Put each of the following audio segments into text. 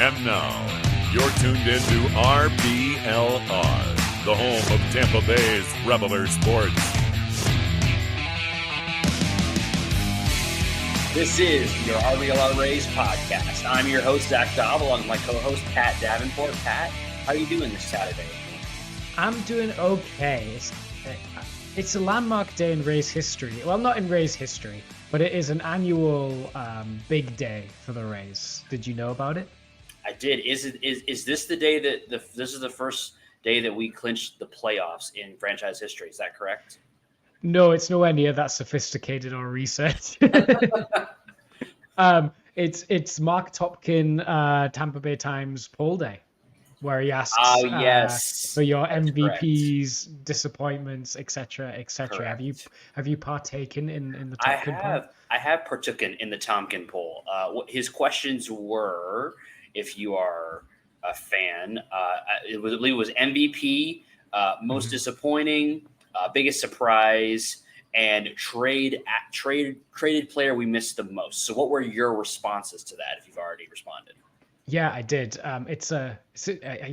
And now, you're tuned into RBLR, the home of Tampa Bay's RBLR Sports. This is your RBLR Rays podcast. I'm your host, Zach Dobb, along with my co-host, Pat Davenport. Pat, how are you doing this Saturday? I'm doing okay. It's a landmark day in Rays history. Well, not in Rays history, but it is an annual big day for the Rays. Did you know about it? I did. Is this the day that this is the first day that we clinched the playoffs in franchise history? Is that correct? No, it's nowhere near that sophisticated or researched. It's Mark Topkin, Tampa Bay Times poll day, where he asks for your That's MVPs, correct. Disappointments, etc., etc. Have you partaken in the Topkin poll? I have partaken in the Tompkin poll. What his questions were, if you are a fan, I believe it was MVP, most disappointing, biggest surprise, and traded player we missed the most. So what were your responses to that, if you've already responded? Yeah, I did. I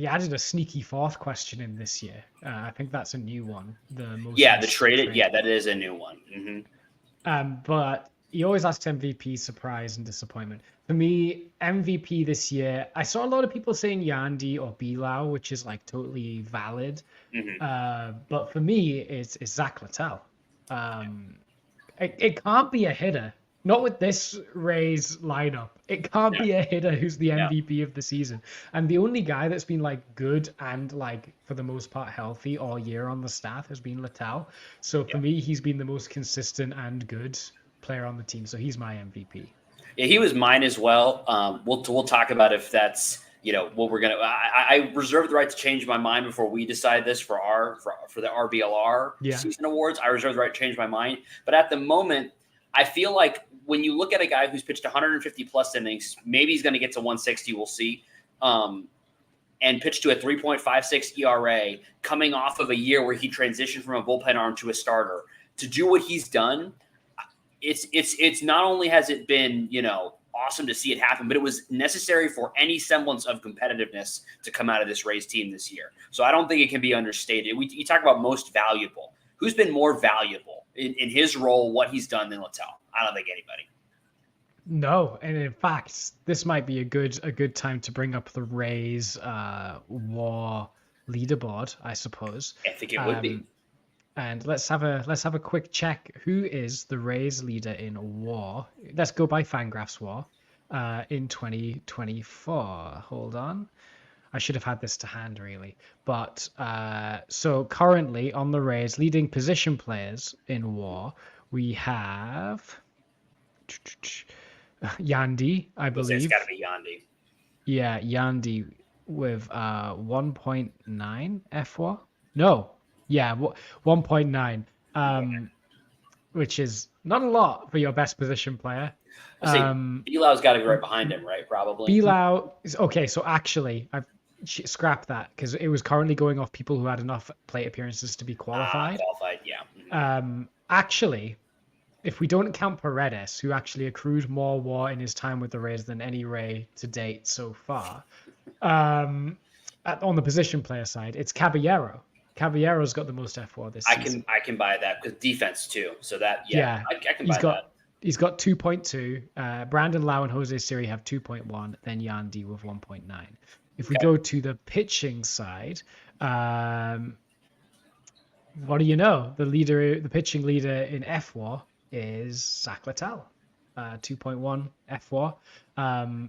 added a sneaky fourth question in this year. I think that's a new one. The traded. Yeah, that is a new one. Mm-hmm. But he always asks MVP, surprise, and disappointment. For me, MVP this year, I saw a lot of people saying Yandy or Bilau, which is like totally valid. Mm-hmm. But for me, it's Zach Littell. It can't be a hitter. Not with this Rays lineup. It can't be a hitter who's the MVP of the season. And the only guy that's been like good and like for the most part healthy all year on the staff has been Littell. So for me, he's been the most consistent and good player on the team. So he's my MVP. Yeah, he was mine as well. We'll talk about if that's what we're gonna. I reserve the right to change my mind before we decide this for the RBLR season awards. I reserve the right to change my mind. But at the moment, I feel like when you look at a guy who's pitched 150 plus innings, maybe he's going to get to 160. We'll see. And pitched to a 3.56 ERA, coming off of a year where he transitioned from a bullpen arm to a starter. To do what he's done, it's not only has it been awesome to see it happen, but it was necessary for any semblance of competitiveness to come out of this Rays team this year. So I don't think it can be understated. You talk about most valuable. Who's been more valuable in his role, what he's done than Littell? I don't think anybody. No, and in fact, this might be a good time to bring up the Rays WAR leaderboard, I suppose. I think it would be. And let's have a quick check. Who is the Rays leader in WAR? Let's go by Fangraphs WAR in 2024. Hold on. I should have had this to hand, really. But so currently on the Rays, leading position players in WAR, we have Yandy, I believe. It's got to be Yandy. Yeah, Yandy with 1.9 FWAR. No. Yeah, 1.9, which is not a lot for your best position player. Bilau's got to be right behind him, right? Probably. Bilau is okay. So actually, I've scrapped that because it was currently going off people who had enough plate appearances to be qualified. Yeah. Mm-hmm. Actually, if we don't count Paredes, who actually accrued more WAR in his time with the Rays than any Ray to date so far, on the position player side, it's Caballero. Caballero's got the most FWAR this season. I can buy that because defense too. So that I can buy that. He's got 2.2. Brandon Lau and Jose Siri have 2.1. Then Yandy with 1.9. If we go to the pitching side, what do you know? The pitching leader in FWAR is Zach Littell, 2.1 FWAR.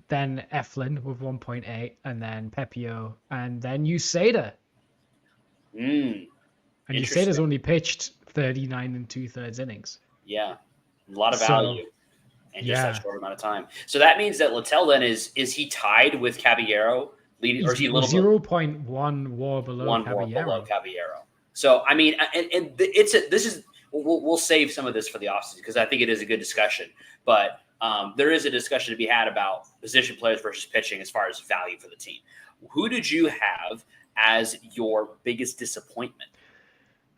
Then Eflin with 1.8, and then Pepio, and then Uceda. And Uceda's only pitched 39 2/3 innings. Yeah, a lot of value in just that short amount of time. So that means that Littell then is he tied with Caballero leading, or is he a little 0.1 WAR below Caballero? So I mean, and we'll save some of this for the offseason because I think it is a good discussion. But there is a discussion to be had about position players versus pitching as far as value for the team. Who did you have as your biggest disappointment?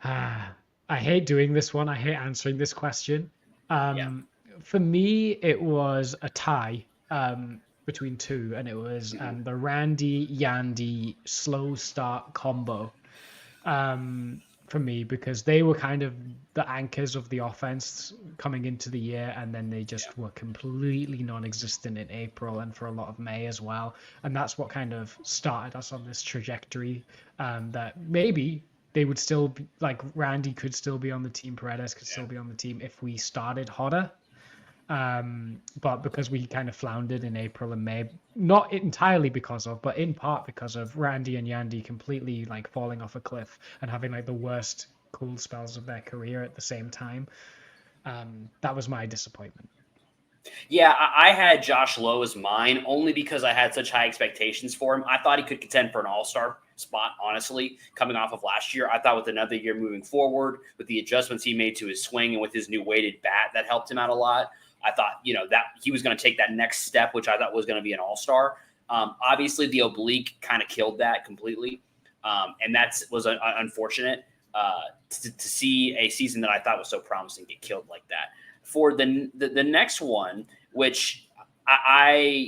I hate doing this one. I hate answering this question. For me, it was a tie between two, and it was the Randy Yandy slow start combo for me, because they were kind of the anchors of the offense coming into the year, and then they just were completely non-existent in April and for a lot of May as well. And that's what kind of started us on this trajectory, that maybe they would still be, like, Randy could still be on the team, Paredes could still be on the team if we started hotter. But because we kind of floundered in April and May, not entirely because of, but in part because of Randy and Yandy completely like falling off a cliff and having like the worst cold spells of their career at the same time. That was my disappointment. Yeah, I had Josh Lowe as mine only because I had such high expectations for him. I thought he could contend for an all-star spot, honestly, coming off of last year. I thought with another year moving forward, with the adjustments he made to his swing and with his new weighted bat, that helped him out a lot. I thought, that he was going to take that next step, which I thought was going to be an all-star. Obviously, the oblique kind of killed that completely, and that was unfortunate to see a season that I thought was so promising get killed like that. For the next one, which I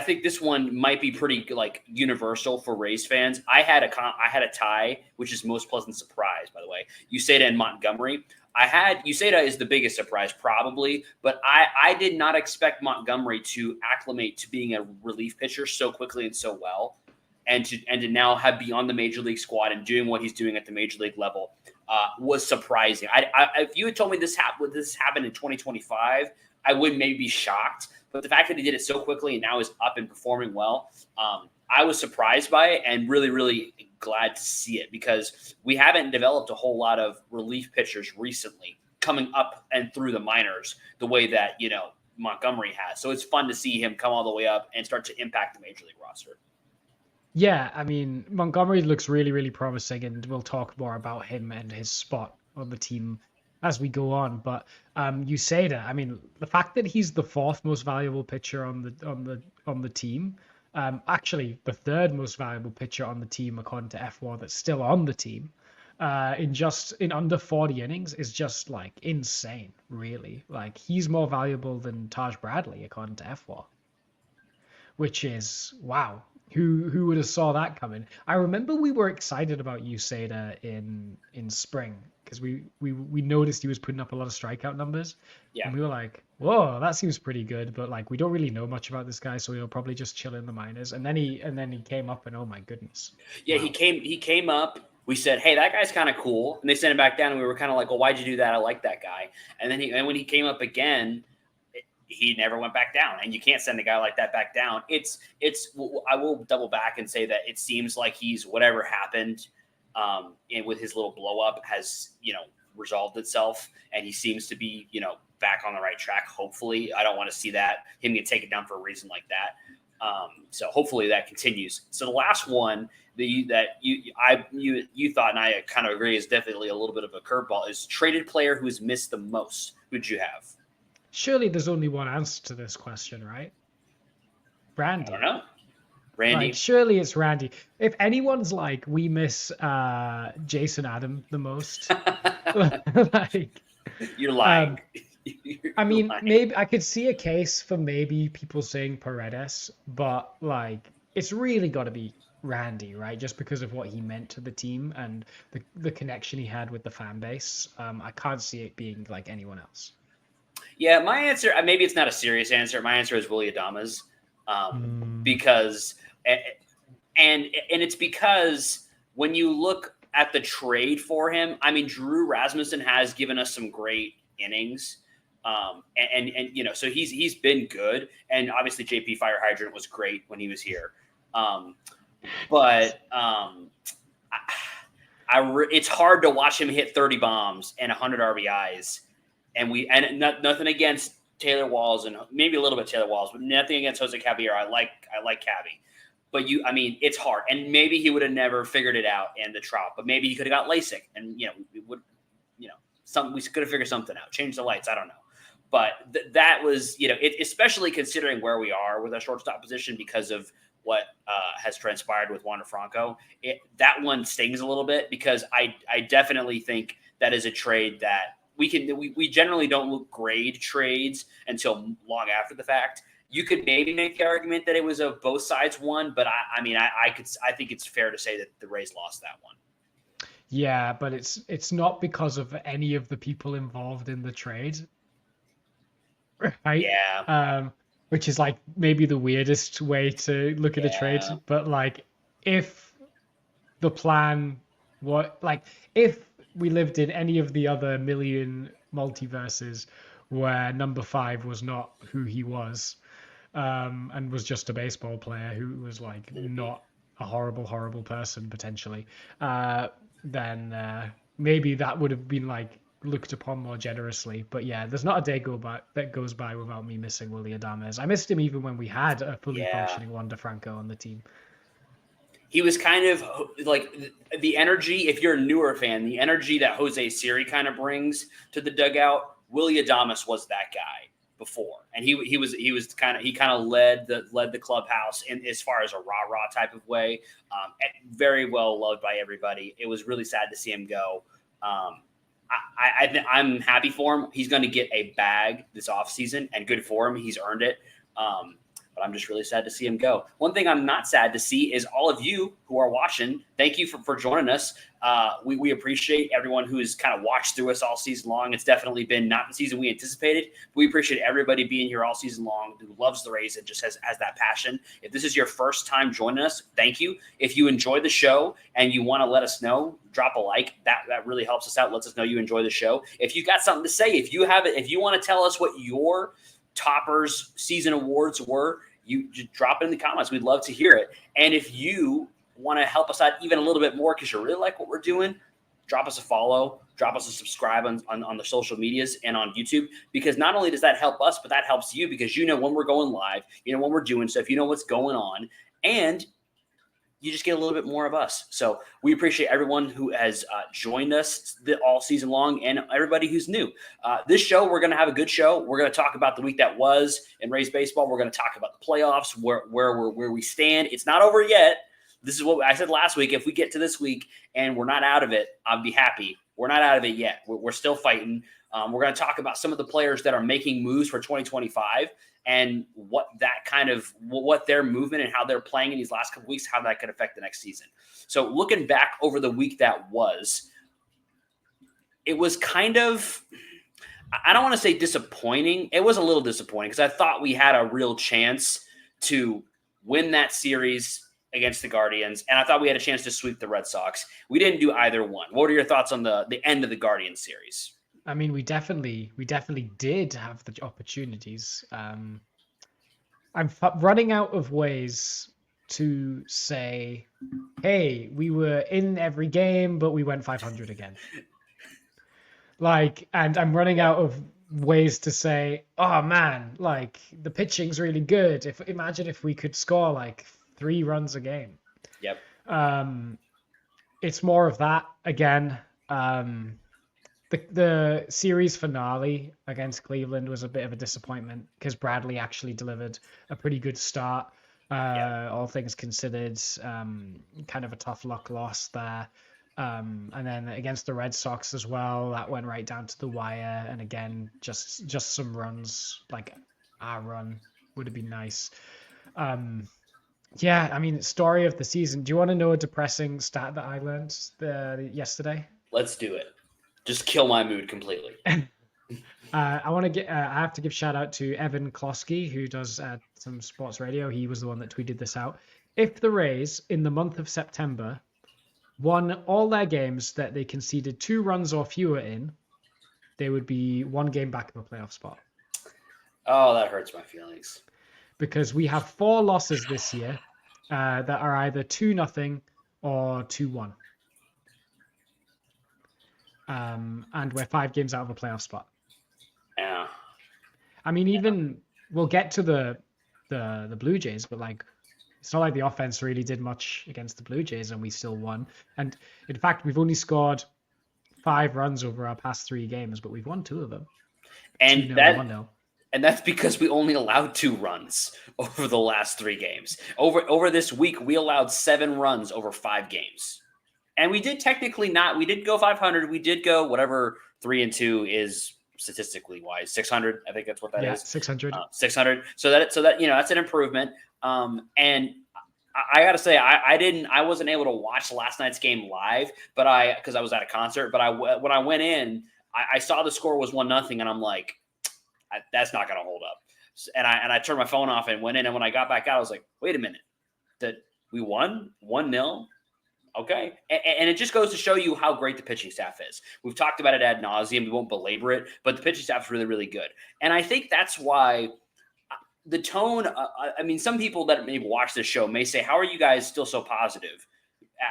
think this one might be pretty like universal for Rays fans. I had a tie, which is most pleasant surprise, by the way. Uceda and Montgomery. I had Uceda is the biggest surprise probably, but I did not expect Montgomery to acclimate to being a relief pitcher so quickly and so well, and to now have be on the major league squad and doing what he's doing at the major league level was surprising. If you had told me this happened in 2025, I would maybe be shocked. But the fact that he did it so quickly and now is up and performing well, I was surprised by it and really, really glad to see it, because we haven't developed a whole lot of relief pitchers recently coming up and through the minors the way that, Montgomery has. So it's fun to see him come all the way up and start to impact the major league roster. Yeah, I mean, Montgomery looks really, really promising, and we'll talk more about him and his spot on the team as we go on. But Uceda, I mean, the fact that he's the fourth most valuable pitcher on the team, actually the third most valuable pitcher on the team according to F1 that's still on the team, in under 40 innings is just like insane, really. Like, he's more valuable than Taj Bradley according to F1, which is wow. Who would have saw that coming? I remember we were excited about Uceda in spring because we noticed he was putting up a lot of strikeout numbers. Yeah. And we were like, whoa, that seems pretty good, but like we don't really know much about this guy, so he'll probably just chill in the minors. And then he came up, and oh my goodness. Yeah, wow. He came up. We said, hey, that guy's kind of cool. And they sent him back down, and we were kind of like, well, why'd you do that? I like that guy. And then when he came up again, he never went back down, and you can't send a guy like that back down. I will double back and say that it seems like he's whatever happened and with his little blow up has, resolved itself, and he seems to be, back on the right track. Hopefully, I don't want to see him get taken down for a reason like that. So hopefully that continues. So the last one that you thought, and I kind of agree, is definitely a little bit of a curveball, is traded player who has missed the most. Who'd you have? Surely there's only one answer to this question, right? Randy. I don't know. Randy. Like, surely it's Randy. If anyone's like, we miss Jason Adam the most, like, you're lying. I mean, maybe I could see a case for maybe people saying Paredes, but like, it's really got to be Randy, right? Just because of what he meant to the team and the connection he had with the fan base. I can't see it being like anyone else. Yeah, my answer, maybe it's not a serious answer. My answer is Willy Adames, because, and it's because when you look at the trade for him, I mean, Drew Rasmussen has given us some great innings, and so he's been good, and obviously JP Fire Hydrant was great when he was here, but it's hard to watch him hit 30 bombs and 100 RBIs. And nothing against Taylor Walls, and maybe a little bit Taylor Walls, but nothing against Jose Caballero. I like Cabby, but it's hard. And maybe he would have never figured it out in the Trop, but maybe he could have got LASIK, and we could have figured something out, change the lights. I don't know, but that was especially considering where we are with our shortstop position because of what has transpired with Wander Franco. That one stings a little bit because I definitely think that is a trade that. We generally don't grade trades until long after the fact. You could maybe make the argument that it was a both sides won, but I think it's fair to say that the Rays lost that one. Yeah, but it's not because of any of the people involved in the trade, right? Yeah. Which is like maybe the weirdest way to look at a trade. But like, if the plan, if we lived in any of the other million multiverses where number 5 was not who he was, and was just a baseball player who was like not a horrible person potentially, then maybe that would have been like looked upon more generously. But yeah, there's not a day that goes by without me missing Willy Adames. I missed him even when we had a fully functioning Wander Franco on the team. He was kind of like the energy, if you're a newer fan, the energy that Jose Siri kind of brings to the dugout. Willy Adames was that guy before, and he kind of led the clubhouse in as far as a rah-rah type of way. Very well loved by everybody. It was really sad to see him go. I'm happy for him. He's going to get a bag this offseason, and good for him. He's earned it. But I'm just really sad to see him go. One thing I'm not sad to see is all of you who are watching. Thank you for joining us. We appreciate everyone who has kind of watched through us all season long. It's definitely been not the season we anticipated. But we appreciate everybody being here all season long who loves the Rays and just has that passion. If this is your first time joining us, thank you. If you enjoy the show and you want to let us know, drop a like. That really helps us out. Lets us know you enjoy the show. If you got something to say, if you want to tell us what your toppers season awards were, you just drop it in the comments. We'd love to hear it. And if you want to help us out even a little bit more because you really like what we're doing, drop us a follow, drop us a subscribe on the social medias and on YouTube, because not only does that help us, but that helps you because you know when we're going live, you know when we're doing stuff, you know what's going on, and you just get a little bit more of us. So we appreciate everyone who has joined us all season long and everybody who's new. This show, we're going to have a good show. We're going to talk about the week that was in Rays baseball. We're going to talk about the playoffs, where we stand. It's not over yet. This is what I said last week. If we get to this week and we're not out of it, I'll be happy. We're not out of it yet. We're still fighting. We're going to talk about some of the players that are making moves for 2025 and what their movement and how they're playing in these last couple weeks, how that could affect the next season. So looking back over the week that was, it was kind of, I don't want to say disappointing. It was a little disappointing because I thought we had a real chance to win that series against the Guardians, and I thought we had a chance to sweep the Red Sox. We didn't do either one. What are your thoughts on the end of the Guardians series? I mean, we definitely did have the opportunities. I'm running out of ways to say, hey, we were in every game, but we went 500 again. And I'm running out of ways to say, oh man, like the pitching's really good. Imagine if we could score like 3 runs a game. Yep. It's more of that again. The series finale against Cleveland was a bit of a disappointment because Bradley actually delivered a pretty good start. All things considered, kind of a tough luck loss there. And then against the Red Sox as well, that went right down to the wire. And again, just some runs, like our run would have been nice. Yeah, I mean, story of the season. Do you want to know a depressing stat that I learned yesterday? Let's do it. Just kill my mood completely. I have to give shout out to Evan Klosky, who does some sports radio. He was the one that tweeted this out. If the Rays in the month of September won all their games that they conceded 2 runs or fewer in, they would be 1 game back of a playoff spot. Oh, that hurts my feelings. Because we have 4 losses this year that are either 2-0 or 2-1. And we're 5 games out of a playoff spot. Yeah. I mean, even we'll get to the Blue Jays, but like it's not like the offense really did much against the Blue Jays and we still won. And in fact, we've only scored 5 runs over our past 3 games, but we've won 2 of them. And that's because we only allowed 2 runs over the last 3 games. Over this week, we allowed 7 runs over 5 games. And we did technically we did go 500. We did go whatever 3-2 is statistically wise, 600. I think that's what that is. 600. 600. So that that's an improvement. And I got to say, I wasn't able to watch last night's game live, because I was at a concert. But when I went in, I saw the score was 1-0, and I'm like, that's not going to hold up. And I turned my phone off and went in. And when I got back out, I was like, wait a minute, that we won 1-0. Okay. And it just goes to show you how great the pitching staff is. We've talked about it ad nauseum. We won't belabor it, but the pitching staff is really, really good. And I think that's why the tone, some people that maybe watch this show may say, how are you guys still so positive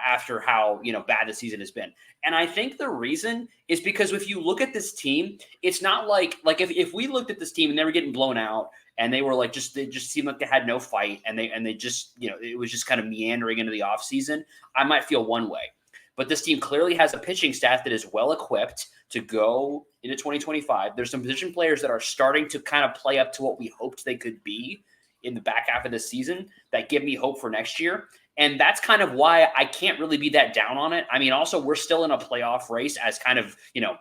after how, bad the season has been? And I think the reason is because if you look at this team, it's not like if we looked at this team and they were getting blown out and they were like, they just seemed like they had no fight and they just, it was just kind of meandering into the offseason, I might feel one way. But this team clearly has a pitching staff that is well equipped to go into 2025. There's some position players that are starting to kind of play up to what we hoped they could be in the back half of the season that give me hope for next year. And that's kind of why I can't really be that down on it. I mean, also, we're still in a playoff race as kind of,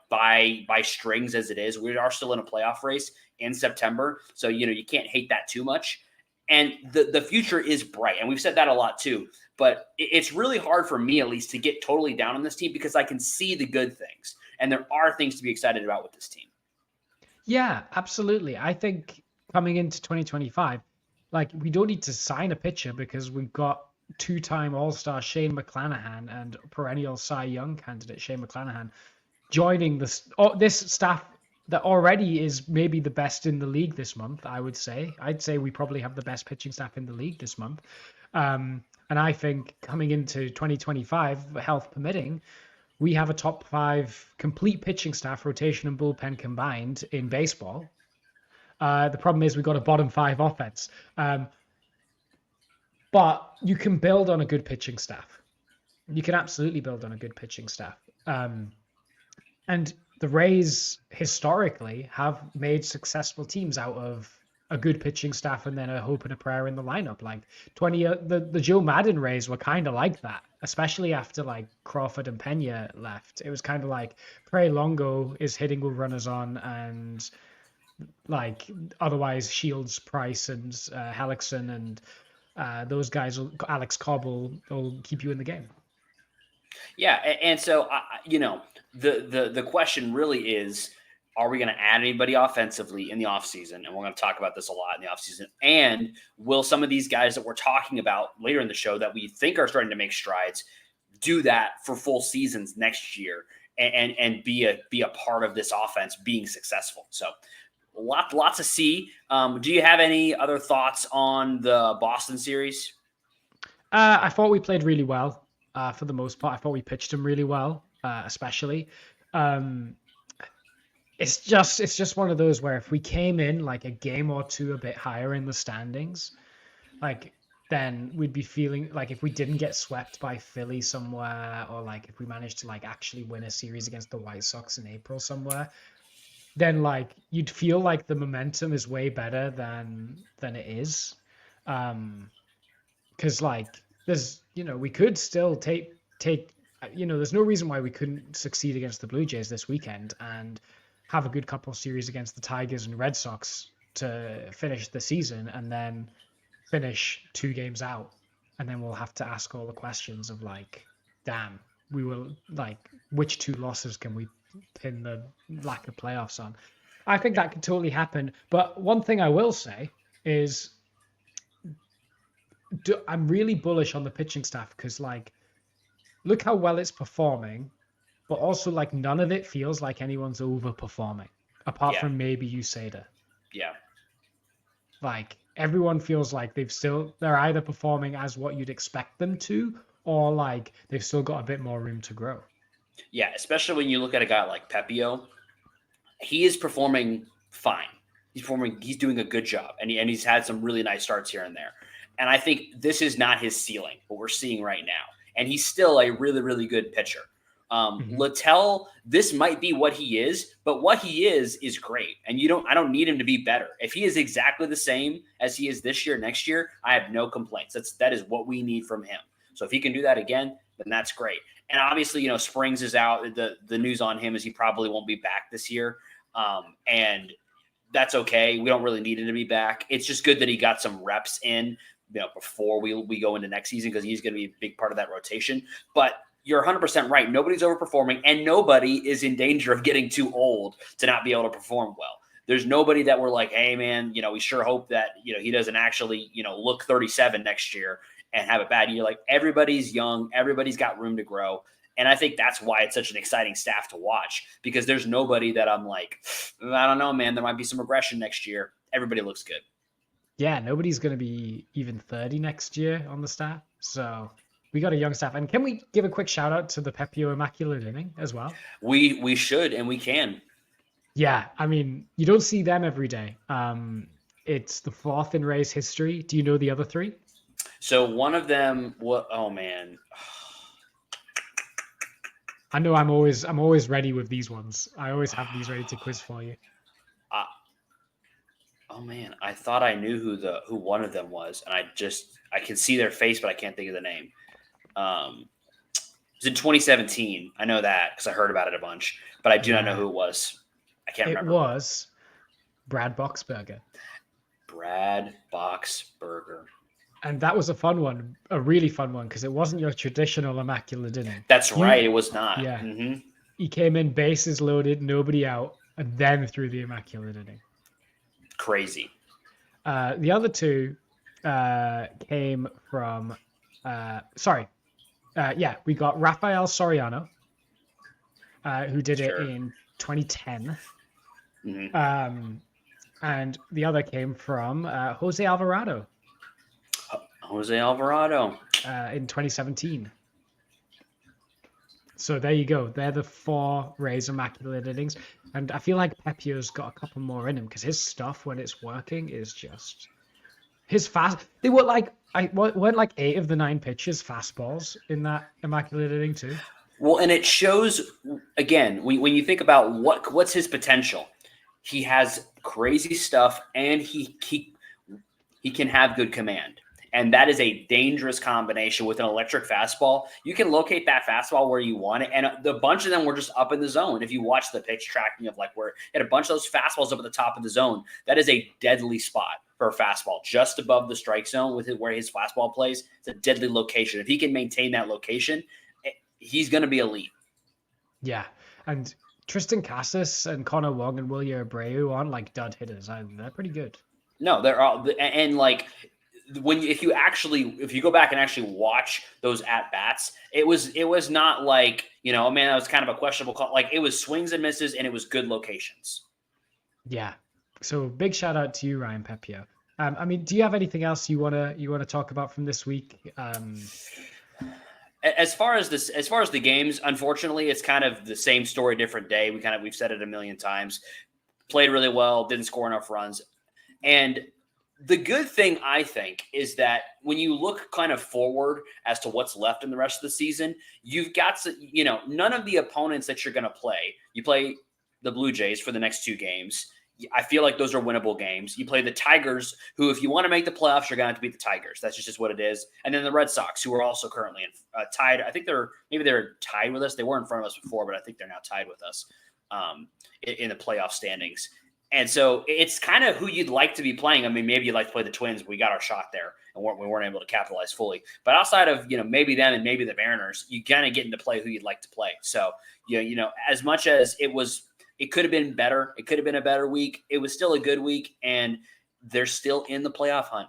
by strings as it is. We are still in a playoff race in September. So, you can't hate that too much. And the future is bright. And we've said that a lot too. But it's really hard for me, at least, to get totally down on this team because I can see the good things. And there are things to be excited about with this team. Yeah, absolutely. I think coming into 2025, we don't need to sign a pitcher because we've got two-time All-Star Shane McClanahan and perennial Cy Young candidate Shane McClanahan joining this staff that already is maybe the best in the league this month, I would say. I'd say we probably have the best pitching staff in the league this month. And I think coming into 2025, health permitting, we have a top 5 complete pitching staff, rotation and bullpen combined in baseball. The problem is we've got a bottom 5 offense. But you can build on a good pitching staff. You can absolutely build on a good pitching staff. And the Rays historically have made successful teams out of a good pitching staff and then a hope and a prayer in the lineup. The Joe Madden Rays were kind of like that, especially after Crawford and Pena left. It was kind of like Pray Longo is hitting with runners on, and otherwise Shields, Price, and Hellickson and those guys, Alex Cobb will keep you in the game. Yeah, and so the question really is, are we going to add anybody offensively in the offseason? And we're going to talk about this a lot in the offseason. And will some of these guys that we're talking about later in the show that we think are starting to make strides do that for full seasons next year and be a part of this offense being successful? So lots to see. Do you have any other thoughts on the Boston series? I thought we played really well for the most part. I thought we pitched them really well, especially. It's just one of those where if we came in a game or two a bit higher in the standings, then we'd be feeling if we didn't get swept by Philly somewhere, or if we managed to actually win a series against the White Sox in April somewhere, then you'd feel the momentum is way better than it is. Because there's we could still take there's no reason why we couldn't succeed against the Blue Jays this weekend and have a good couple series against the Tigers and Red Sox to finish the season, and then finish 2 games out, and then we'll have to ask all the questions of damn, we will which 2 losses can we pin the lack of playoffs on? I think that could totally happen. But one thing I will say is I'm really bullish on the pitching staff because look how well it's performing, but also none of it feels like anyone's overperforming apart from maybe USADA. Yeah. Everyone feels like they're either performing as what you'd expect them to, or they've still got a bit more room to grow. Yeah, especially when you look at a guy like Pepio. He is performing fine. He's doing a good job, and he's had some really nice starts here and there. And I think this is not his ceiling, what we're seeing right now. And he's still a really, really good pitcher. Littell, this might be what he is, but what he is great. And I don't need him to be better. If he is exactly the same as he is this year, next year, I have no complaints. That is what we need from him. So if he can do that again, then that's great. And obviously, Springs is out. The news on him is he probably won't be back this year. And that's okay. We don't really need him to be back. It's just good that he got some reps in, before we go into next season, because he's going to be a big part of that rotation. But you're 100% right. Nobody's overperforming, and nobody is in danger of getting too old to not be able to perform well. There's nobody that we're like, hey, man, we sure hope that, he doesn't actually, look 37 next year and have a bad year. Like, everybody's young. Everybody's got room to grow. And I think that's why it's such an exciting staff to watch, because there's nobody that I'm like, I don't know, man, there might be some regression next year. Everybody looks good. Yeah, nobody's going to be even 30 next year on the staff. So we got a young staff. And can we give a quick shout out to the Pepio Immaculate Inning as well? We should, and we can. Yeah, I mean, you don't see them every day. It's the 4th in Rays history. Do you know the other 3? So one of them, oh man. I know I'm always ready with these ones. I always have these ready to quiz for you. Oh man, I thought I knew who one of them was, and I can see their face, but I can't think of the name. It was in 2017. I know that because I heard about it a bunch, but I do not know who it was. I can't remember. It was Brad Boxberger. Brad Boxberger. And that was a fun one, a really fun one, because it wasn't your traditional Immaculate Inning. That's right, it was not. Yeah. Mm-hmm. He came in, bases loaded, nobody out, and then threw the Immaculate Inning. Crazy. The other 2 came from, we got Rafael Soriano, who did it in 2010. Mm-hmm. And the other came from Jose Alvarado. Jose Alvarado. In 2017. So there you go. They're the 4 Rays Immaculate Innings. And I feel like Pepio's got a couple more in him, because his stuff, when it's working, is just... His fast... They were like... weren't like 8 of the 9 pitches fastballs in that Immaculate Inning too? Well, and it shows, again, when you think about what's his potential, he has crazy stuff, and he can have good command. And that is a dangerous combination with an electric fastball. You can locate that fastball where you want it. And the bunch of them were just up in the zone. If you watch the pitch tracking of like where he had a bunch of those fastballs up at the top of the zone, that is a deadly spot for a fastball, just above the strike zone with where his fastball plays. It's a deadly location. If he can maintain that location, he's going to be elite. Yeah. And Tristan Casas and Connor Wong and William Abreu aren't like dud hitters. They're pretty good. No, they're all, and like, if you go back and actually watch those at bats, it was not like, man, that was kind of a questionable call. Like, it was swings and misses, and it was good locations. Yeah. So big shout out to you, Ryan Pepio. I mean, do you have anything else you wanna talk about from this week? As far as the games, unfortunately, it's kind of the same story, different day. We've said it a million times. Played really well, didn't score enough runs, and the good thing, I think, is that when you look kind of forward as to what's left in the rest of the season, you've got none of the opponents that you're going to play. You play the Blue Jays for the next 2 games. I feel like those are winnable games. You play the Tigers, who, if you want to make the playoffs, you're going to have to beat the Tigers. That's just what it is. And then the Red Sox, who are also currently tied. I think they're tied with us. They were in front of us before, but I think they're now tied with us in the playoff standings. And so it's kind of who you'd like to be playing. I mean, maybe you'd like to play the Twins. We got our shot there, and we weren't able to capitalize fully. But outside of, maybe them and maybe the Mariners, you kind of get into play who you'd like to play. So, as much as it could have been better. It could have been a better week. It was still a good week, and they're still in the playoff hunt.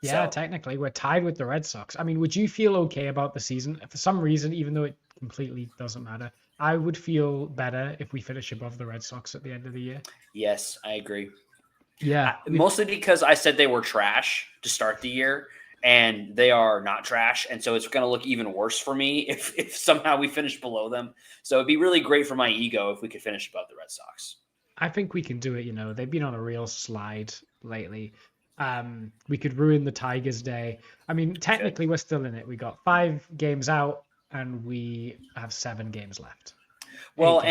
Yeah, so, technically, we're tied with the Red Sox. I mean, would you feel okay about the season? For some reason, even though it completely doesn't matter, I would feel better if we finish above the Red Sox at the end of the year. Yes, I agree. Yeah. Mostly because I said they were trash to start the year, and they are not trash. And so it's going to look even worse for me if somehow we finish below them. So it'd be really great for my ego if we could finish above the Red Sox. I think we can do it. They've been on a real slide lately. We could ruin the Tigers' day. I mean, technically, we're still in it. We got 5 games out, and we have 7 games left. Well,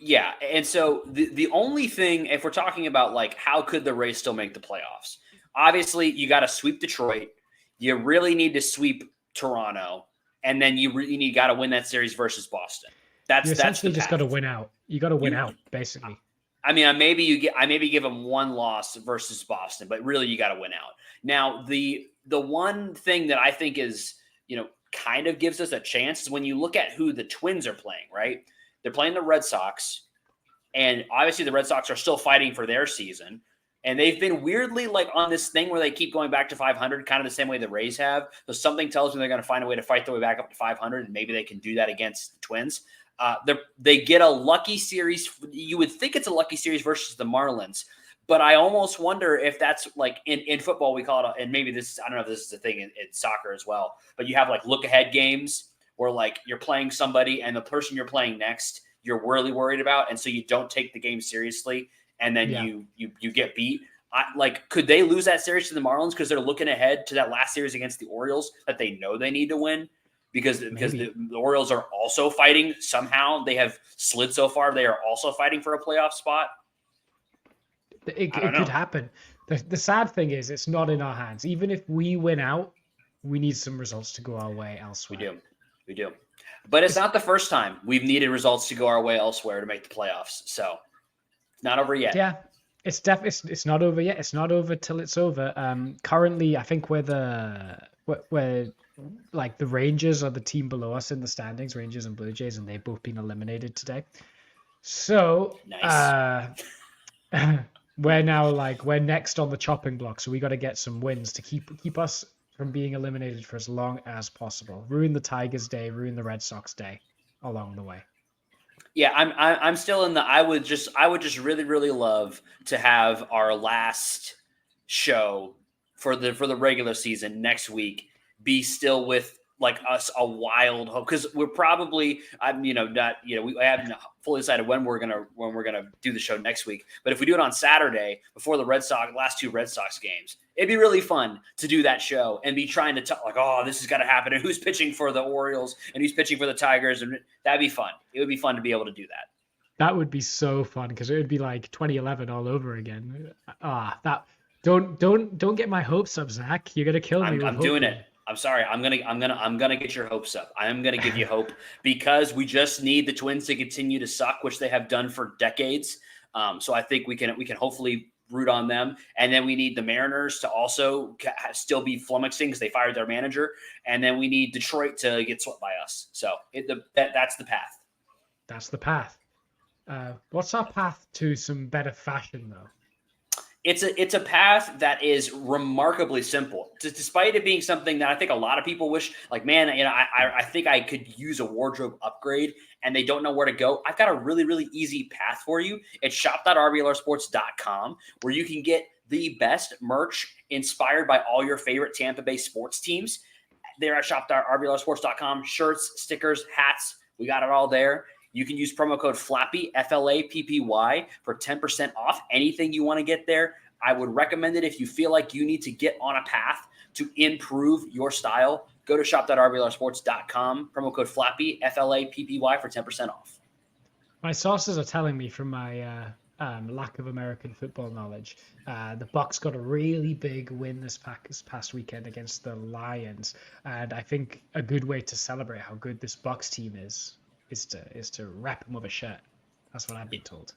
yeah. And so the only thing, if we're talking about like, how could the Rays still make the playoffs? Obviously, you got to sweep Detroit. You really need to sweep Toronto. And then you got to win that series versus Boston. You essentially just got to win out. You got to win out, basically. I mean, I maybe give them one loss versus Boston, but really you got to win out. Now, the one thing that I think is, kind of gives us a chance is when you look at who the Twins are playing, right? They're playing the Red Sox, and obviously the Red Sox are still fighting for their season. And they've been weirdly like on this thing where they keep going back to 500, kind of the same way the Rays have. So something tells me they're going to find a way to fight their way back up to 500, and maybe they can do that against the Twins. They get a lucky series. You would think it's a lucky series versus the Marlins, but I almost wonder if that's like in football, we call it, and maybe this, I don't know if this is a thing in soccer as well, but you have like look ahead games where like you're playing somebody and the person you're playing next, you're really worried about. And so you don't take the game seriously. And then you get beat. Could they lose that series to the Marlins because they're looking ahead to that last series against the Orioles that they know they need to win? Because the Orioles are also fighting somehow. They have slid so far. They are also fighting for a playoff spot. It could happen. The sad thing is it's not in our hands. Even if we win out, we need some results to go our way elsewhere. We do. But it's not the first time we've needed results to go our way elsewhere to make the playoffs. So it's not over yet. Yeah, it's not over yet. It's not over till it's over. Currently, I think we're like the Rangers are the team below us in the standings, Rangers and Blue Jays, and they've both been eliminated today. So nice. We're next on the chopping block. So we got to get some wins to keep us from being eliminated for as long as possible. Ruin the Tigers' day, ruin the Red Sox day along the way. Yeah, I'm still in the. I would just really, really love to have our last show for the regular season next week be still with like us a wild hope, because we're probably we haven't fully decided when we're gonna do the show next week. But if we do it on Saturday before the last two Red Sox games, it'd be really fun to do that show and be trying to talk like, oh, this has got to happen, and who's pitching for the Orioles and who's pitching for the Tigers, and that'd be fun. It would be fun to be able to do that. That would be so fun because it would be like 2011 all over again. Don't get my hopes up, Zach. You're gonna kill me. I'm doing it. I'm sorry. I'm gonna get your hopes up. I am gonna give you hope because we just need the Twins to continue to suck, which they have done for decades. So I think we can hopefully root on them, and then we need the Mariners to also still be flummoxing because they fired their manager, and then we need Detroit to get swept by us. So that's the path. That's the path. What's our path to some better fashion, though? It's a path that is remarkably simple, despite it being something that I think a lot of people wish, like, man, I think I could use a wardrobe upgrade, and they don't know where to go. I've got a really, really easy path for you. It's shop.rblrsports.com, where you can get the best merch inspired by all your favorite Tampa Bay sports teams. They're at shop.rblrsports.com. Shirts, stickers, hats, we got it all there. You can use promo code FLAPPY, FLAPPY, for 10% off anything you want to get there. I would recommend it if you feel like you need to get on a path to improve your style. Go to shop.rblrsports.com, promo code FLAPPY, FLAPPY, for 10% off. My sources are telling me from my lack of American football knowledge, the Bucs got a really big win this past weekend against the Lions. And I think a good way to celebrate how good this Bucs team is to wrap them with a shirt. That's what I've been told.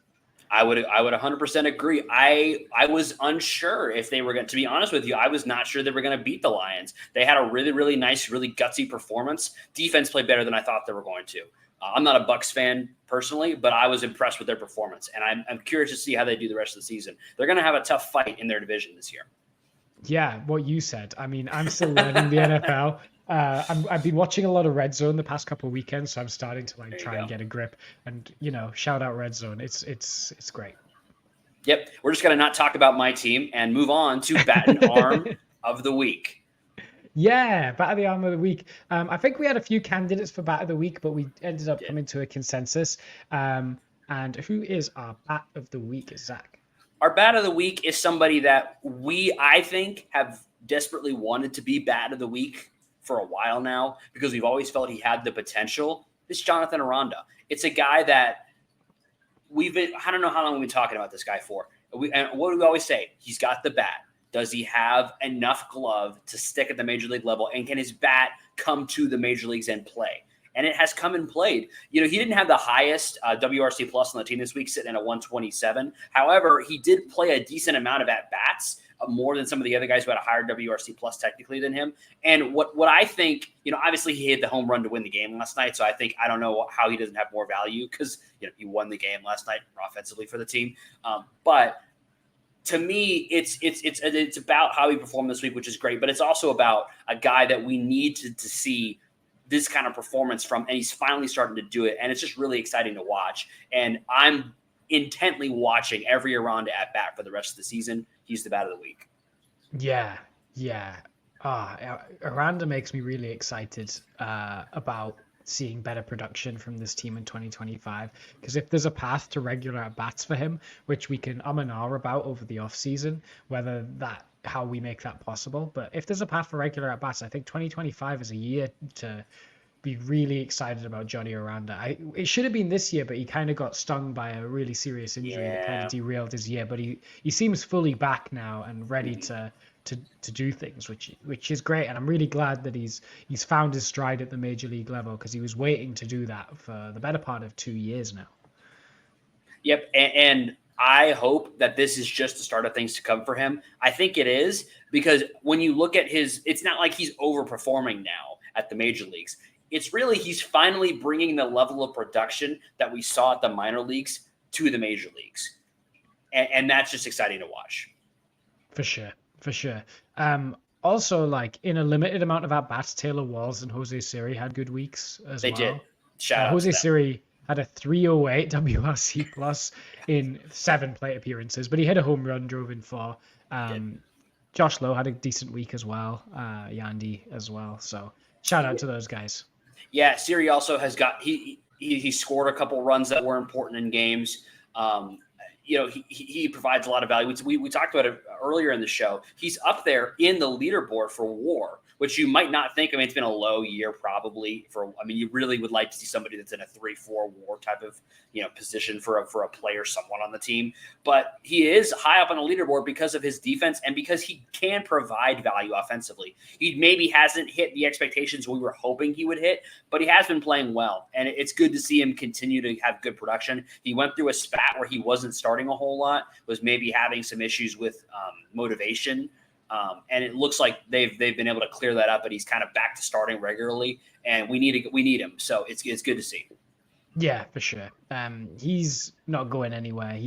I would 100% agree. I was unsure if they were going to be honest with you. I was not sure they were going to beat the Lions. They had a really, really nice, really gutsy performance. Defense played better than I thought they were going to. I'm not a Bucs fan personally, but I was impressed with their performance, and I'm curious to see how they do the rest of the season. They're going to have a tough fight in their division this year. Yeah, what you said. I mean, I'm still learning the NFL. I've been watching a lot of Red Zone the past couple of weekends, so I'm starting to try and get a grip. And shout out Red Zone. It's great. Yep, we're just gonna not talk about my team and move on to Bat and Arm of the Week. Yeah, Bat of the Arm of the Week. I think we had a few candidates for Bat of the Week, but we ended up coming to a consensus. And who is our Bat of the Week, Zach? Our Bat of the Week is somebody that I think, have desperately wanted to be Bat of the Week for a while now, because we've always felt he had the potential. It's Littell Aranda. It's a guy that I don't know how long we've been talking about this guy for. And what do we always say? He's got the bat. Does he have enough glove to stick at the major league level? And can his bat come to the major leagues and play? and it has come and played. He didn't have the highest WRC plus on the team this week, sitting at a 127. However, he did play a decent amount of at-bats, more than some of the other guys who had a higher WRC plus technically than him. And what I think, obviously he hit the home run to win the game last night. So I don't know how he doesn't have more value, because he won the game last night offensively for the team. But to me, it's about how he performed this week, which is great. But it's also about a guy that we need to see this kind of performance from, and he's finally starting to do it. And it's just really exciting to watch. And I'm intently watching every Aranda at bat for the rest of the season. He's the bat of the week. Yeah. Aranda makes me really excited about seeing better production from this team in 2025. Because if there's a path to regular at bats for him, which we can and ah about over the off season, how we make that possible. But if there's a path for regular at bats, I think 2025 is a year to be really excited about Johnny Aranda. It should have been this year, but he kind of got stung by a really serious injury that kind of derailed his year. But he seems fully back now and ready to do things, which is great. And I'm really glad that he's found his stride at the major league level, because he was waiting to do that for the better part of 2 years now. Yep, and I hope that this is just the start of things to come for him. I think it is, because when you look at it's not like he's overperforming now at the major leagues. It's really, he's finally bringing the level of production that we saw at the minor leagues to the major leagues. And that's just exciting to watch. For sure. Also, like, in a limited amount of at-bats, Taylor Walls and Jose Siri had good weeks as well. They did. Shout out Jose to them. Siri had a 308 WRC plus in 7 plate appearances, but he hit a home run, drove in 4. Josh Lowe had a decent week as well. Yandy as well. So shout out to those guys. Yeah, Siri also has got he scored a couple runs that were important in games. He provides a lot of value. We talked about it earlier in the show. He's up there in the leaderboard for WAR, which you might not think. I mean, it's been a low year probably you really would like to see somebody that's in a 3-4 WAR type of position for a player, someone on the team. But he is high up on the leaderboard because of his defense and because he can provide value offensively. He maybe hasn't hit the expectations we were hoping he would hit, but he has been playing well, and it's good to see him continue to have good production. He went through a spat where he wasn't starting a whole lot, was maybe having some issues with motivation. And it looks like they've been able to clear that up, but he's kind of back to starting regularly, and we need him. So it's good to see. Yeah, for sure. He's not going anywhere.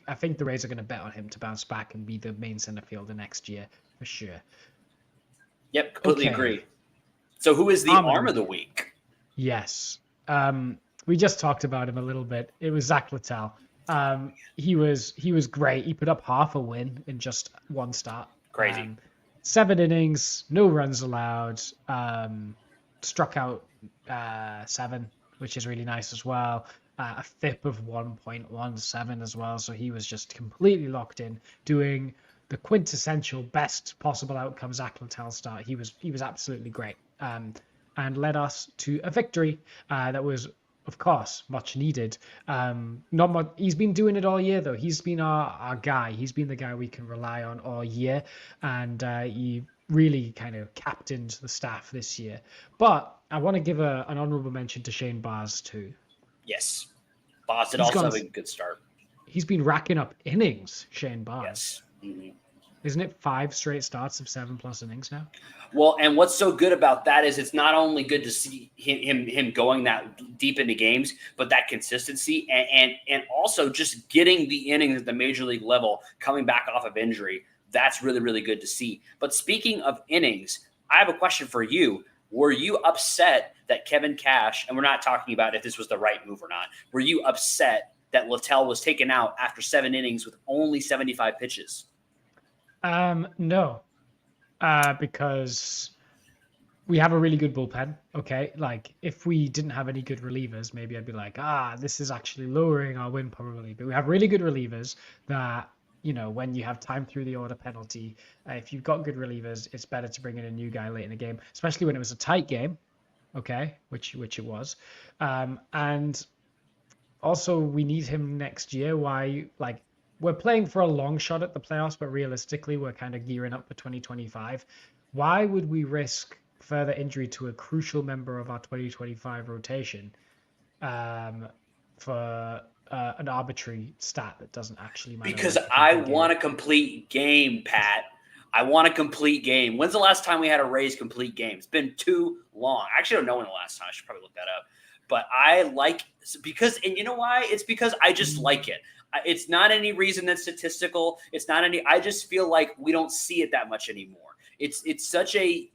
I think the Rays are going to bet on him to bounce back and be the main center fielder next year for sure. Yep, completely agree. So who is the arm of the week? Yes. We just talked about him a little bit. It was Zach Littell. He was great. He put up half a win in just one start. Crazy. 7 innings, no runs allowed. Struck out 7, which is really nice as well. A FIP of 1.17 as well. So he was just completely locked in, doing the quintessential best possible outcome Zach Littell start. He was absolutely great, and led us to a victory that was, of course, much needed. Not much. He's been doing it all year, though. He's been our guy. He's been the guy we can rely on all year, and he really kind of captained the staff this year. But I want to give an honorable mention to Shane Bars too. Yes, Bars did also have a good start. He's been racking up innings, Shane Bars. Yes. Mm-hmm. Isn't it 5 straight starts of 7+ innings now? Well, and what's so good about that is it's not only good to see him going that deep into games, but that consistency and also just getting the innings at the major league level, coming back off of injury. That's really, really good to see. But speaking of innings, I have a question for you. Were you upset that Kevin Cash, and we're not talking about if this was the right move or not, were you upset that Littell was taken out after 7 innings with only 75 pitches? No, because we have a really good bullpen. Okay. Like, if we didn't have any good relievers, maybe I'd be like, this is actually lowering our win probability. But we have really good relievers that, when you have time through the order penalty, if you've got good relievers, it's better to bring in a new guy late in the game, especially when it was a tight game. Okay. Which it was. And also we need him next year. We're playing for a long shot at the playoffs, but realistically, we're kind of gearing up for 2025. Why would we risk further injury to a crucial member of our 2025 rotation for an arbitrary stat that doesn't actually matter. Because I want a complete game, Pat. I want a complete game. When's the last time we had a Rays complete game? It's been too long. I actually don't know when the last time. I should probably look that up. But I like because, and you know why? It's because I just like it. It's not any reason that's statistical. It's not any. I just feel like we don't see it that much anymore. It's such a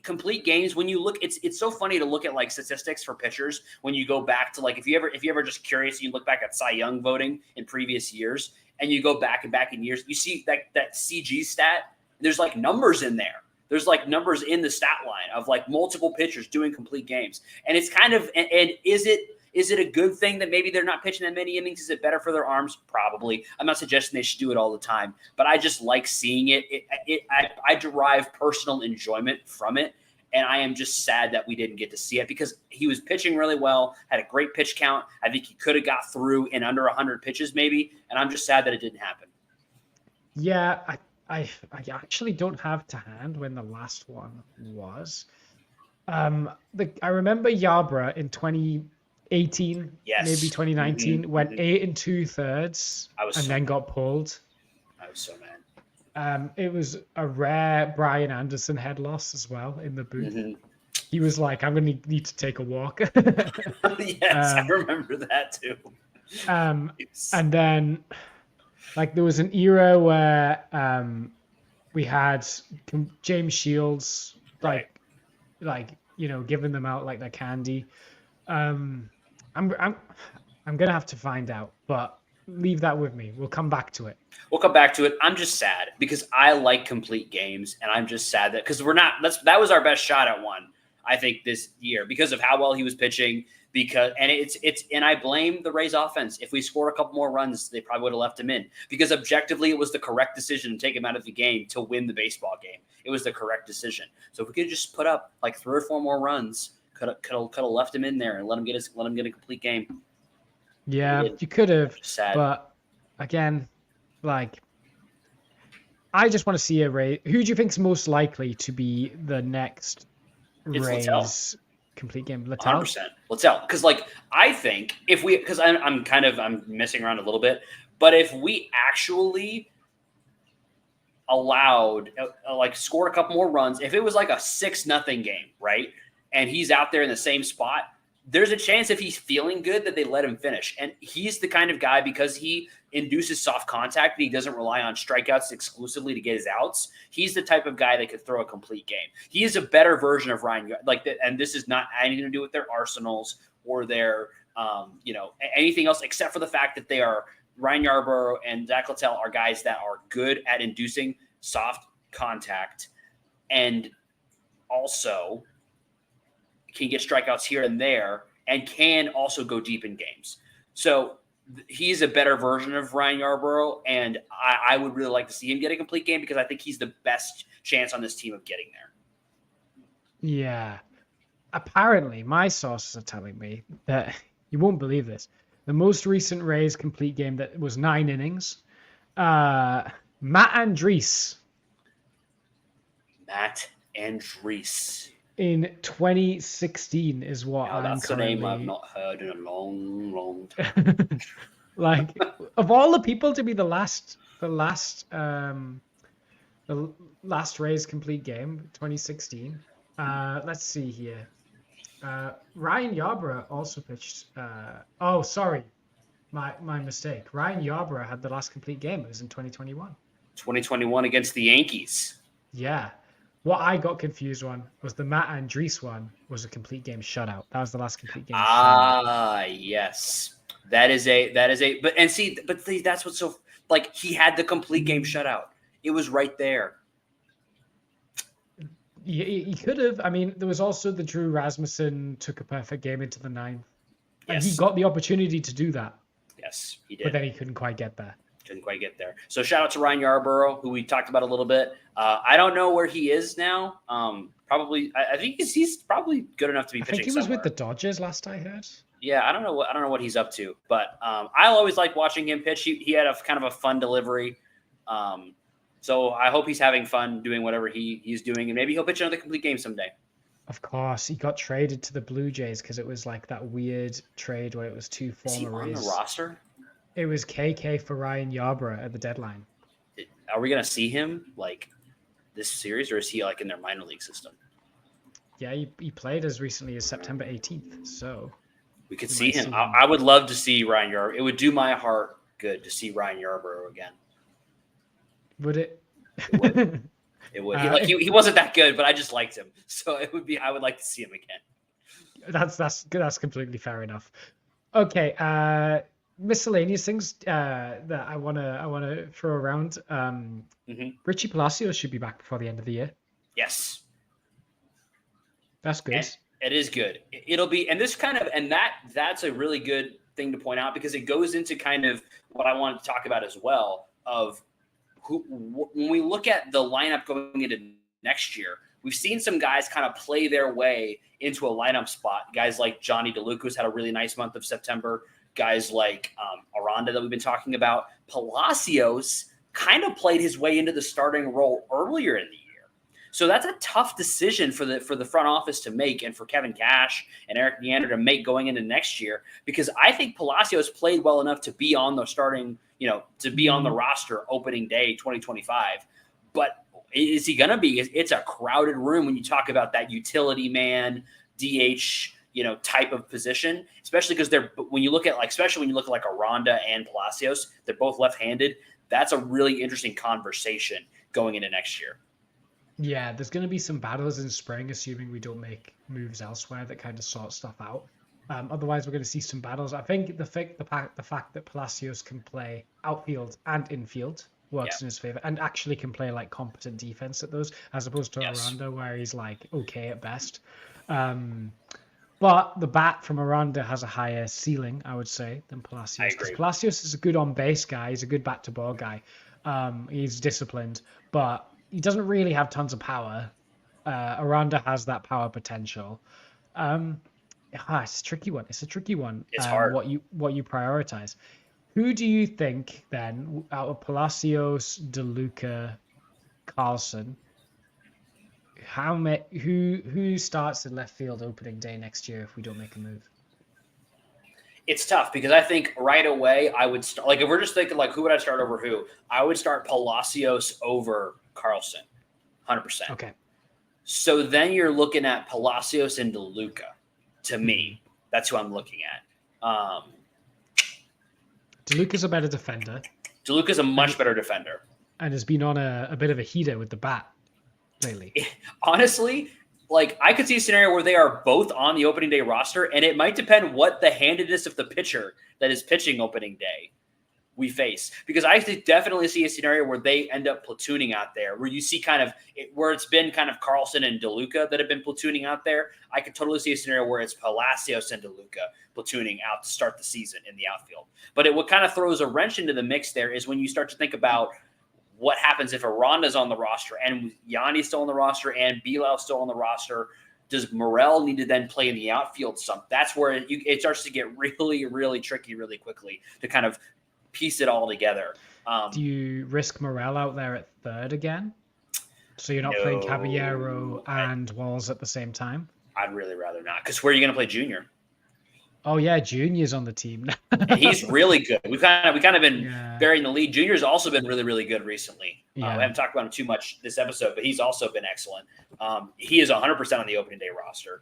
complete games. When you look, it's so funny to look at like statistics for pitchers when you go back to like if you ever just curious, you look back at Cy Young voting in previous years and you go back in years, you see that CG stat. There's like numbers in there. There's like numbers in the stat line of like multiple pitchers doing complete games, and it's kind of and is it a good thing that maybe they're not pitching that many innings? Is it better for their arms? Probably. I'm not suggesting they should do it all the time, but I just like seeing it. I derive personal enjoyment from it, and I am just sad that we didn't get to see it because he was pitching really well, had a great pitch count. I think he could have got through in under 100 pitches maybe, and I'm just sad that it didn't happen. Yeah, I actually don't have to hand when the last one was. I remember Yarbrough in 2018, yes, maybe 2019, went 8 2/3 and then got pulled. I was so mad. It was a rare Brian Anderson head loss as well in the booth. Mm-hmm. He was like, "I'm going to need to take a walk." Yes, I remember that too. And then, like, there was an era where we had James Shields, like giving them out like their candy. I'm gonna have to find out, but leave that with me. We'll come back to it. I'm just sad because I like complete games, and I'm just sad that because that was our best shot at one, I think, this year because of how well he was pitching. And I blame the Rays offense. If we scored a couple more runs, they probably would have left him in because objectively it was the correct decision to take him out of the game to win the baseball game. It was the correct decision. So if we could just put up like 3 or 4 more runs, could have left him in there and let him get a complete game. Yeah, you could have. Sad. But again, like, I just want to see a Rays. Who do you think is most likely to be the next Rays Littell. Complete game? Littell? 100%. Littell. Because I think because I'm messing around a little bit, but if we actually allowed scored a couple more runs, if it was like a 6-0 game, right? And he's out there in the same spot, there's a chance if he's feeling good that they let him finish. And he's the kind of guy, because he induces soft contact and he doesn't rely on strikeouts exclusively to get his outs. He's the type of guy that could throw a complete game. He is a better version of Ryan. And this is not anything to do with their arsenals or their, anything else except for the fact that they are Ryan Yarbrough and Zach Littell are guys that are good at inducing soft contact and also can get strikeouts here and there and can also go deep in games. So he's a better version of Ryan Yarbrough, and I would really like to see him get a complete game because I think he's the best chance on this team of getting there. Yeah. Apparently, my sources are telling me that, you won't believe this, the most recent Rays complete game that was 9 innings, Matt Andriese. Matt Andriese. In 2016 is what I'm that's currently... a name I've not heard in a long, long time. Like, of all the people to be the last Rays complete game, 2016. Let's see here. Ryan Yarbrough also pitched. Sorry, my mistake. Ryan Yarbrough had the last complete game. It was in 2021. 2021 against the Yankees. Yeah. What I got confused on was the Matt Andriese one was a complete game shutout. That was the last complete game. Yes. That is that's what's so, like, he had the complete game shutout. It was right there. He could have. I mean, there was also the Drew Rasmussen took a perfect game into the 9th. And he got the opportunity to do that. Yes, he did. But then he couldn't quite get there. So shout out to Ryan Yarbrough, who we talked about a little bit. I don't know where he is now. Probably, I think he's probably good enough to be pitching. I think he was with the Dodgers last I heard. Yeah, I don't know what he's up to, but I always like watching him pitch. He had a kind of a fun delivery. So I hope he's having fun doing whatever he's doing, and maybe he'll pitch another complete game someday. Of course, he got traded to the Blue Jays because it was like that weird trade where it was two former Rays. Is he on the roster? It was KK for Ryan Yarbrough at the deadline. Are we gonna see him like this series, or is he like in their minor league system? Yeah, he played as recently as September 18th, so we could see him. I would love to see Ryan Yarbrough. It would do my heart good to see Ryan Yarbrough again. Would it? It would. It would. He wasn't that good, but I just liked him, so it would be. I would like to see him again. That's completely fair enough. Okay, miscellaneous things that I wanna throw around. Richie Palacios should be back before the end of the year. Yes, that's good. It is good. It'll be, and this kind of, and that's a really good thing to point out because it goes into kind of what I wanted to talk about as well. Of when we look at the lineup going into next year, we've seen some guys kind of play their way into a lineup spot. Guys like Johnny DeLuca's had a really nice month of September. Guys like Aranda that we've been talking about. Palacios kind of played his way into the starting role earlier in the year. So that's a tough decision for the front office to make and for Kevin Cash and Eric Neander to make going into next year, because I think Palacios played well enough to be on the starting, to be on the roster opening day 2025. But is he going to be? It's a crowded room when you talk about that utility man, DH, type of position, especially because when you look at like Aranda and Palacios, they're both left-handed. That's a really interesting conversation going into next year. Yeah, there's going to be some battles in spring, assuming we don't make moves elsewhere that kind of sort stuff out. Otherwise, we're going to see some battles. I think the fact that Palacios can play outfield and infield works in his favor, and actually can play like competent defense at those, as opposed to Aranda, where he's like okay at best. But the bat from Aranda has a higher ceiling, I would say, than Palacios. Because Palacios is a good on-base guy. He's a good bat-to-ball guy. He's disciplined, but he doesn't really have tons of power. Aranda has that power potential. It's a tricky one. It's hard. What you prioritize. Who do you think then, out of Palacios, DeLuca, Carlson, who starts in left field opening day next year if we don't make a move? It's tough because I think right away I would start, like if we're just thinking like who would I start over who, I would start Palacios over Carlson, 100%. Okay. So then you're looking at Palacios and DeLuca. To me, that's who I'm looking at. DeLuca's a better defender. DeLuca's a much better defender. And has been on a bit of a heater with the bat lately. Honestly, like I could see a scenario where they are both on the opening day roster, and it might depend what the handedness of the pitcher that is pitching opening day we face. Because I definitely see a scenario where they end up platooning out there, where you see where it's been kind of Carlson and DeLuca that have been platooning out there. I could totally see a scenario where it's Palacios and DeLuca platooning out to start the season in the outfield. But what kind of throws a wrench into the mix there is when you start to think about what happens if Aranda's on the roster and Yanni's still on the roster and Bilal's still on the roster. Does Morel need to then play in the outfield some? That's where it starts to get really, really tricky really quickly to kind of piece it all together. Do you risk Morel out there at third again? So you're not playing Caballero and Walls at the same time? I'd really rather not. Because where are you going to play Junior? Oh yeah, Junior's on the team. And he's really good. We've kind of been burying the lead. Junior's also been really, really good recently. We haven't talked about him too much this episode, but he's also been excellent. He is 100% on the opening day roster.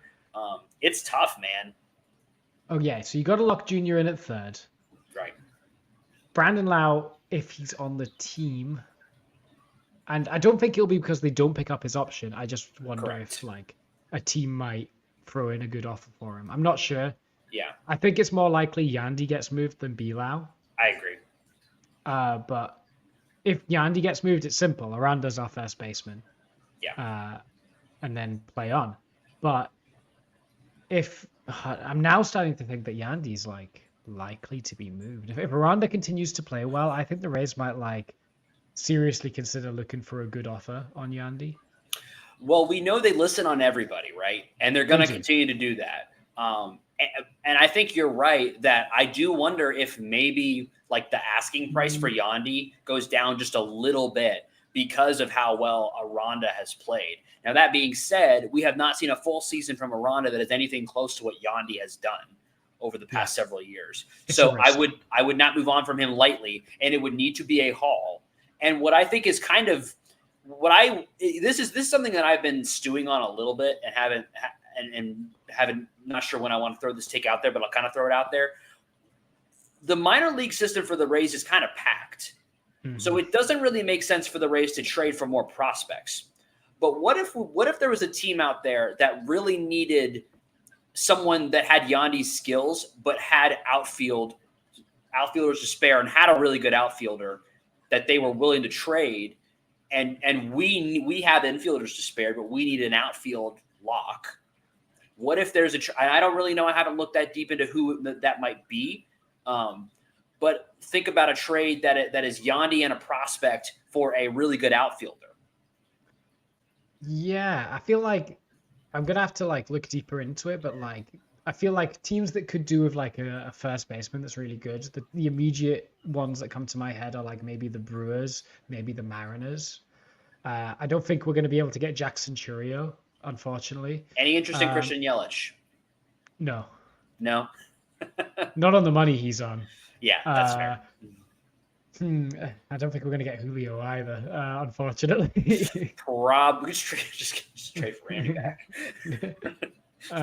It's tough, man. Oh yeah, so you got to lock Junior in at third. Right. Brandon Lau, if he's on the team, and I don't think it'll be because they don't pick up his option. I just wonder if like a team might throw in a good offer for him. I'm not sure. Yeah. I think it's more likely Yandy gets moved than Bilal. I agree. But if Yandy gets moved, it's simple. Aranda's our first baseman. Yeah. And then play on. But if I'm now starting to think that Yandy's like likely to be moved. If Aranda continues to play well, I think the Rays might seriously consider looking for a good offer on Yandy. Well, we know they listen on everybody, right? And they're going to continue to do that. And I think you're right that I do wonder if maybe like the asking price for Yandy goes down just a little bit, because of how well Aranda has played. Now, that being said, we have not seen a full season from Aranda that is anything close to what Yandy has done over the past several years. So I would not move on from him lightly, and it would need to be a haul. And what I think is kind of this is something that I've been stewing on a little bit and haven't not sure when I want to throw this take out there, but I'll kind of throw it out there. The minor league system for the Rays is kind of packed. Mm-hmm. So it doesn't really make sense for the Rays to trade for more prospects. But what if there was a team out there that really needed someone that had Yandy's skills, but had outfielders to spare and had a really good outfielder that they were willing to trade, and we have infielders to spare, but we need an outfield lock. What if there's I don't really know. I haven't looked that deep into who that might be. But think about a trade that is Yandy and a prospect for a really good outfielder. Yeah, I feel like I'm gonna have to look deeper into it, but I feel like teams that could do with a first baseman that's really good. The immediate ones that come to my head are maybe the Brewers, maybe the Mariners. I don't think we're gonna be able to get Jackson Churio, unfortunately. Any interest in Christian Yelich? No. No. Not on the money he's on. Yeah, that's fair. I don't think we're going to get Julio either, unfortunately. Probably just trade for Randy back.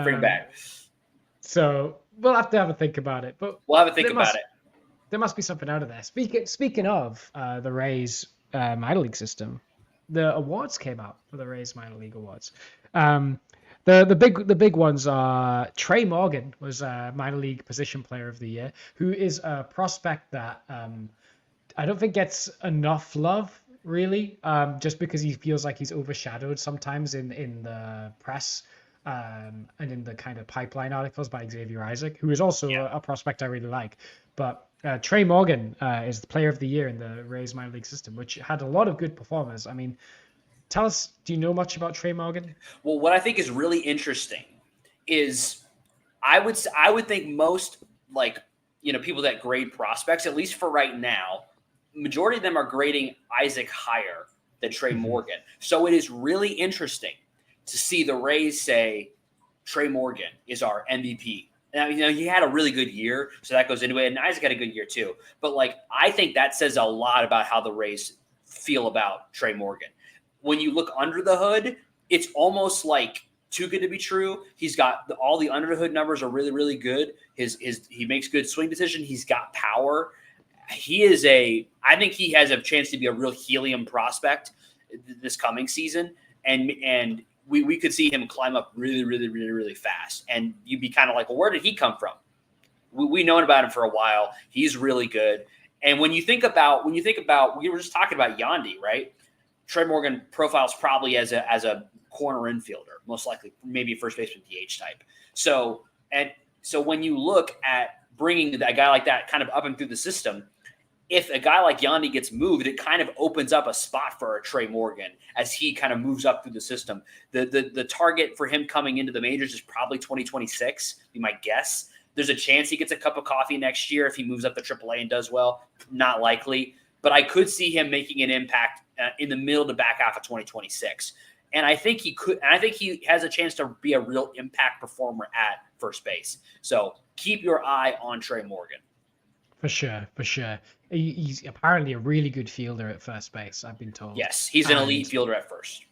Bring back. So we'll have to have a think about it. But we'll have a think about it. There must be something out of there. Speaking of the Rays minor league system, the awards came out for the Rays minor league awards. The big ones are Trey Morgan was minor league position player of the year, who is a prospect that I don't think gets enough love really, just because he feels like he's overshadowed sometimes in the press and in the kind of pipeline articles by Xavier Isaac, who is also a prospect I really like. But Trey Morgan is the player of the year in the Rays minor league system, which had a lot of good performers. I mean, tell us, do you know much about Trey Morgan? Well, what I think is really interesting is I would think most people that grade prospects, at least for right now, majority of them are grading Isaac higher than Trey Morgan. So it is really interesting to see the Rays say Trey Morgan is our MVP. Now, he had a really good year, so that goes into it, and Isaac had a good year too. But I think that says a lot about how the Rays feel about Trey Morgan. When you look under the hood, it's almost too good to be true. He's got all the under the hood numbers are really, really good. He makes good swing decision. He's got power. I think he has a chance to be a real helium prospect this coming season. And we could see him climb up really, really, really, really fast. And you'd be kind of well, where did he come from? We've known about him for a while. He's really good. And when you think about, we were just talking about Yandy, right? Trey Morgan profiles probably as a corner infielder, most likely maybe a first baseman DH type. So when you look at bringing a guy like that kind of up and through the system, if a guy like Yandy gets moved, it kind of opens up a spot for a Trey Morgan as he kind of moves up through the system. The target for him coming into the majors is probably 2026, be my guess. There's a chance he gets a cup of coffee next year if he moves up to AAA and does well. Not likely. But I could see him making an impact in the middle to back half of 2026. And I think he could. And I think he has a chance to be a real impact performer at first base. So keep your eye on Trey Morgan. For sure. He's apparently a really good fielder at first base, I've been told. Yes, he's an elite fielder at first.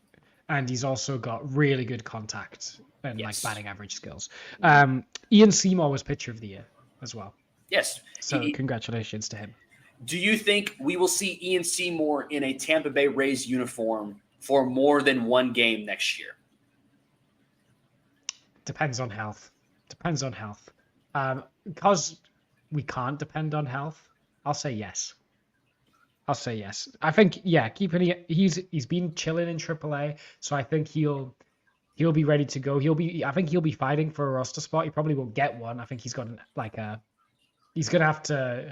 And he's also got really good contact and batting average skills. Ian Seymour was pitcher of the year as well. Yes. So congratulations to him. Do you think we will see Ian Seymour in a Tampa Bay Rays uniform for more than one game next year? Depends on health. Because we can't depend on health, I'll say yes. I think, he's been chilling in AAA, so I think he'll be ready to go. I think he'll be fighting for a roster spot. He probably won't get one. I think he's got he's going to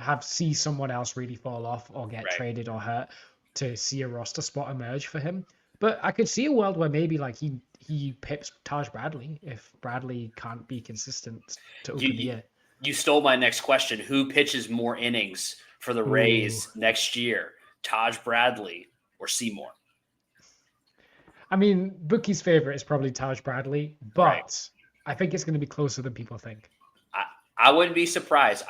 have to see someone else really fall off or get traded or hurt to see a roster spot emerge for him. But I could see a world where maybe he pips Taj Bradley if Bradley can't be consistent to open the year. You stole my next question. Who pitches more innings for the Rays next year? Taj Bradley or Seymour? I mean, bookie's favorite is probably Taj Bradley, but I think it's going to be closer than people think. I wouldn't be surprised.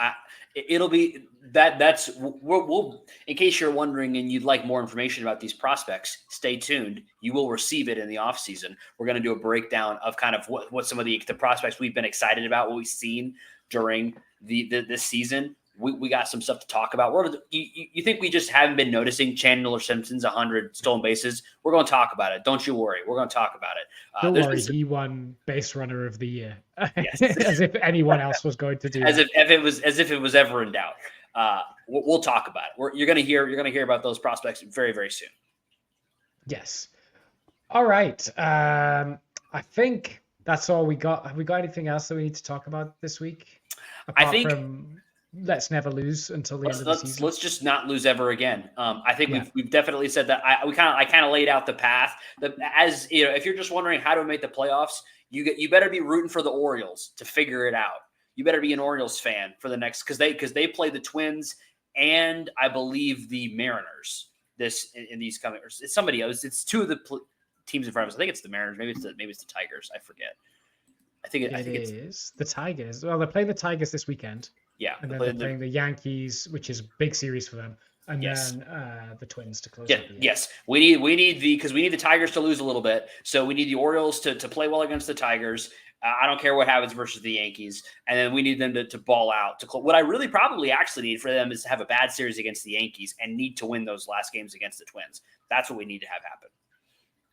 It'll be that's we'll in case you're wondering and you'd like more information about these prospects, stay tuned. You will receive it in the offseason. We're going to do a breakdown of kind of what some of the prospects we've been excited about, what we've seen during this season. We got some stuff to talk about. You think we just haven't been noticing Chandler Simpson's 100 stolen bases? We're going to talk about it. Don't you worry. We're going to talk about it. Don't worry. He won Base Runner of the Year. Yes. As if anyone else was going to do as if it was ever in doubt. We'll talk about it. You're going to hear about those prospects very, very soon. Yes. All right. I think that's all we got. Have we got anything else that we need to talk about this week? Apart from let's never lose until the end of the season. Let's just not lose ever again. I think we've definitely said that. I kind of laid out the path. As you know, if you're just wondering how to make the playoffs, you better be rooting for the Orioles to figure it out. You better be an Orioles fan for the next because they play the Twins and I believe the Mariners in these coming. It's somebody else. It's two of the teams in front of us. I think it's the Mariners. Maybe it's the Tigers. I forget. I think it's the Tigers. Well, they're playing the Tigers this weekend. Yeah, and then they're playing the Yankees, which is a big series for them, and then the Twins to close. Yes, we need the Tigers to lose a little bit, so we need the Orioles to play well against the Tigers. I don't care what happens versus the Yankees, and then we need them to ball out. What I really probably actually need for them is to have a bad series against the Yankees and need to win those last games against the Twins. That's what we need to have happen.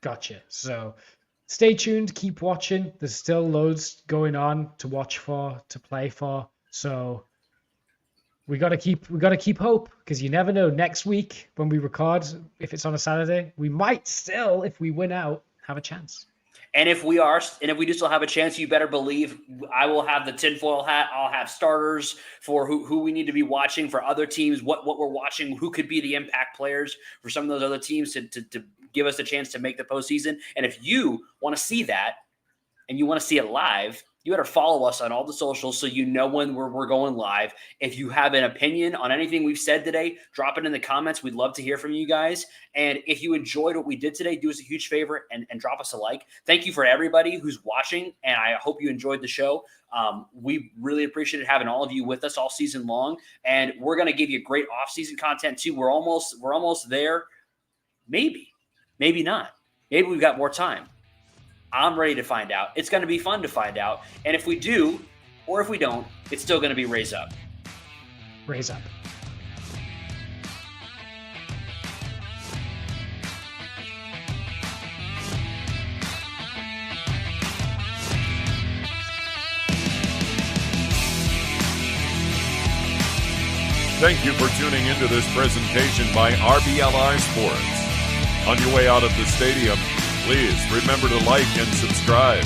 Gotcha. So stay tuned, keep watching. There's still loads going on to watch for, to play for. So we gotta keep hope because you never know. Next week when we record, if it's on a Saturday, we might still, if we win out, have a chance. And if we do still have a chance, you better believe I will have the tinfoil hat. I'll have starters for who we need to be watching for other teams, what we're watching, who could be the impact players for some of those other teams to give us a chance to make the postseason. And if you want to see that and you want to see it live, you better follow us on all the socials so you know when we're going live. If you have an opinion on anything we've said today, drop it in the comments. We'd love to hear from you guys. And if you enjoyed what we did today, do us a huge favor and drop us a like. Thank you for everybody who's watching, and I hope you enjoyed the show. We really appreciated having all of you with us all season long, and we're going to give you great off-season content too. We're almost there. Maybe not. Maybe we've got more time. I'm ready to find out. It's going to be fun to find out. And if we do, or if we don't, it's still going to be Raise Up. Raise Up. Thank you for tuning into this presentation by RBLR Sports. On your way out of the stadium, please remember to like and subscribe.